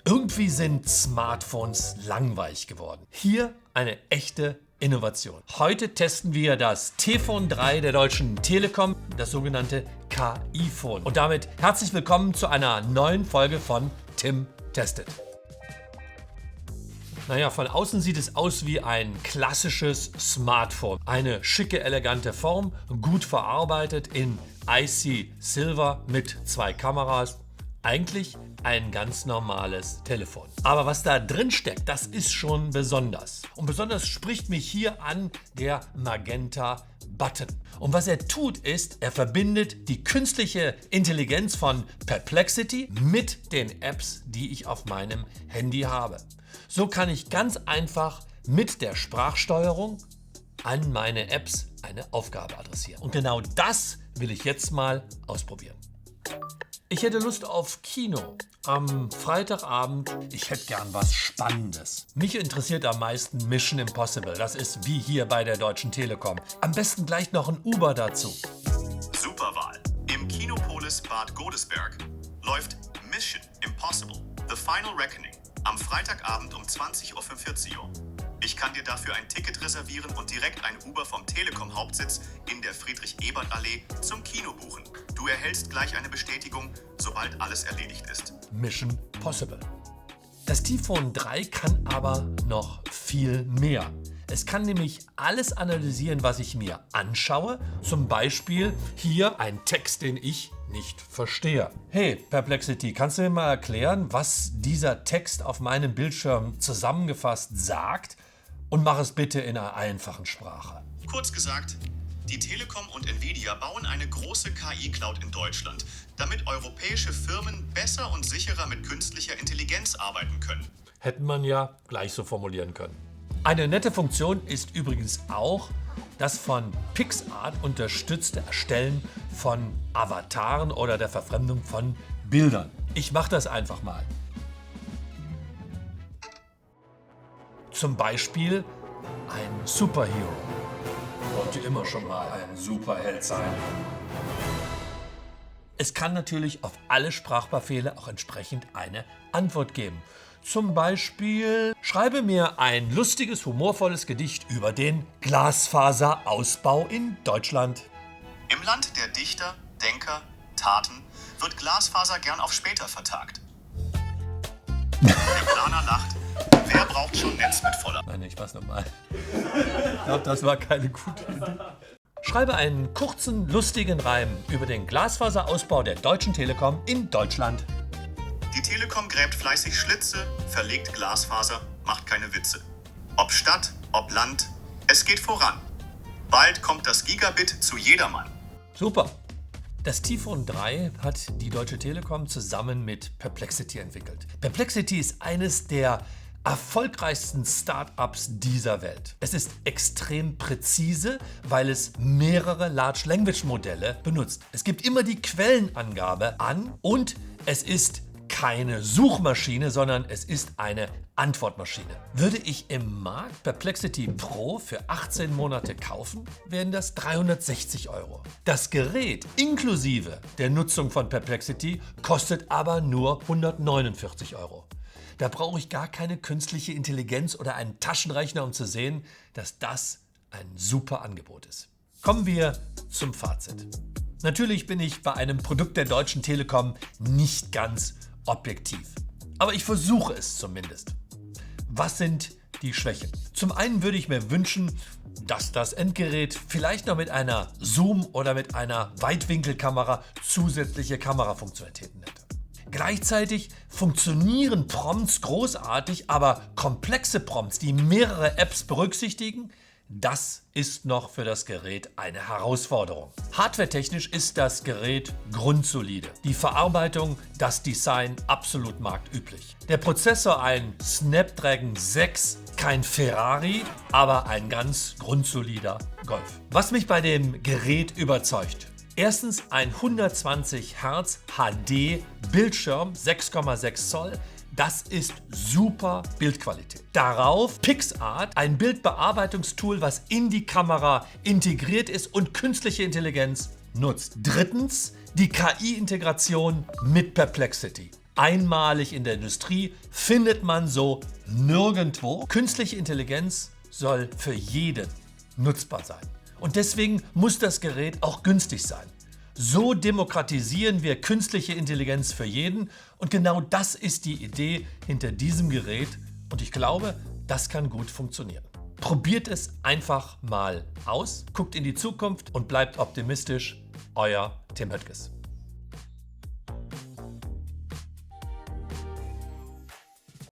Irgendwie sind Smartphones langweilig geworden. Hier eine echte Innovation. Heute testen wir das T-Phone 3 der Deutschen Telekom, das sogenannte KI-Phone. Und damit herzlich willkommen zu einer neuen Folge von Tim testet. Naja, von außen sieht es aus wie ein klassisches Smartphone. Eine schicke, elegante Form, gut verarbeitet in Icy Silver mit 2 Kameras. Eigentlich ein ganz normales Telefon. Aber was da drin steckt, das ist schon besonders. Und besonders spricht mich hier an der Magenta Button. Und was er tut ist, er verbindet die künstliche Intelligenz von Perplexity mit den Apps, die ich auf meinem Handy habe. So kann ich ganz einfach mit der Sprachsteuerung an meine Apps eine Aufgabe adressieren. Und genau das will ich jetzt mal ausprobieren. Ich hätte Lust auf Kino am Freitagabend. Ich hätte gern was Spannendes. Mich interessiert am meisten Mission Impossible. Das ist wie hier bei der Deutschen Telekom. Am besten gleich noch ein Uber dazu. Super Wahl. Im Kinopolis Bad Godesberg läuft Mission Impossible: The Final Reckoning am Freitagabend um 20:45 Uhr. Ich kann dir dafür ein Ticket reservieren und direkt ein Uber vom Telekom-Hauptsitz in der Friedrich-Ebert-Allee zum Kino buchen. Du erhältst gleich eine Bestätigung, sobald alles erledigt ist. Mission Possible. Das T-Phone 3 kann aber noch viel mehr. Es kann nämlich alles analysieren, was ich mir anschaue. Zum Beispiel hier ein Text, den ich nicht verstehe. Hey Perplexity, kannst du mir mal erklären, was dieser Text auf meinem Bildschirm zusammengefasst sagt? Und mach es bitte in einer einfachen Sprache. Kurz gesagt, die Telekom und Nvidia bauen eine große KI-Cloud in Deutschland, damit europäische Firmen besser und sicherer mit künstlicher Intelligenz arbeiten können. Hätte man ja gleich so formulieren können. Eine nette Funktion ist übrigens auch das von PixArt unterstützte Erstellen von Avataren oder der Verfremdung von Bildern. Ich mache das einfach mal. Zum Beispiel ein Superhero. Wollte immer schon mal ein Superheld sein. Es kann natürlich auf alle Sprachbefehle auch entsprechend eine Antwort geben. Zum Beispiel, schreibe mir ein lustiges, humorvolles Gedicht über den Glasfaserausbau in Deutschland. Im Land der Dichter, Denker, Taten wird Glasfaser gern auf später vertagt. Der Planer lacht. Wer braucht schon Netz mit voller? Nein, ich mach's nochmal. Ich glaube, das war keine gute Idee. Schreibe einen kurzen, lustigen Reim über den Glasfaserausbau der Deutschen Telekom in Deutschland. Die Telekom gräbt fleißig Schlitze, verlegt Glasfaser, macht keine Witze. Ob Stadt, ob Land, es geht voran. Bald kommt das Gigabit zu jedermann. Super. Das T-Phone 3 hat die Deutsche Telekom zusammen mit Perplexity entwickelt. Perplexity ist eines der erfolgreichsten Startups dieser Welt. Es ist extrem präzise, weil es mehrere Large Language Modelle benutzt. Es gibt immer die Quellenangabe an und es ist keine Suchmaschine, sondern es ist eine Antwortmaschine. Würde ich im Markt Perplexity Pro für 18 Monate kaufen, wären das 360 €. Das Gerät inklusive der Nutzung von Perplexity kostet aber nur 149 €. Da brauche ich gar keine künstliche Intelligenz oder einen Taschenrechner, um zu sehen, dass das ein super Angebot ist. Kommen wir zum Fazit. Natürlich bin ich bei einem Produkt der Deutschen Telekom nicht ganz objektiv. Aber ich versuche es zumindest. Was sind die Schwächen? Zum einen würde ich mir wünschen, dass das Endgerät vielleicht noch mit einer Zoom- oder mit einer Weitwinkelkamera zusätzliche Kamerafunktionalitäten hätte. Gleichzeitig funktionieren Prompts großartig, aber komplexe Prompts, die mehrere Apps berücksichtigen, das ist noch für das Gerät eine Herausforderung. Hardwaretechnisch ist das Gerät grundsolide. Die Verarbeitung, das Design absolut marktüblich. Der Prozessor ein Snapdragon 6, kein Ferrari, aber ein ganz grundsolider Golf. Was mich bei dem Gerät überzeugt: Erstens ein 120 Hertz HD Bildschirm, 6,6 Zoll. Das ist super Bildqualität. Darauf PixArt, ein Bildbearbeitungstool, was in die Kamera integriert ist und künstliche Intelligenz nutzt. Drittens die KI-Integration mit Perplexity. einmalig in der Industrie, findet man so nirgendwo. Künstliche Intelligenz soll für jeden nutzbar sein. Und deswegen muss das Gerät auch günstig sein. So demokratisieren wir künstliche Intelligenz für jeden und genau das ist die Idee hinter diesem Gerät und ich glaube, das kann gut funktionieren. Probiert es einfach mal aus, guckt in die Zukunft und bleibt optimistisch. Euer Tim Höttges.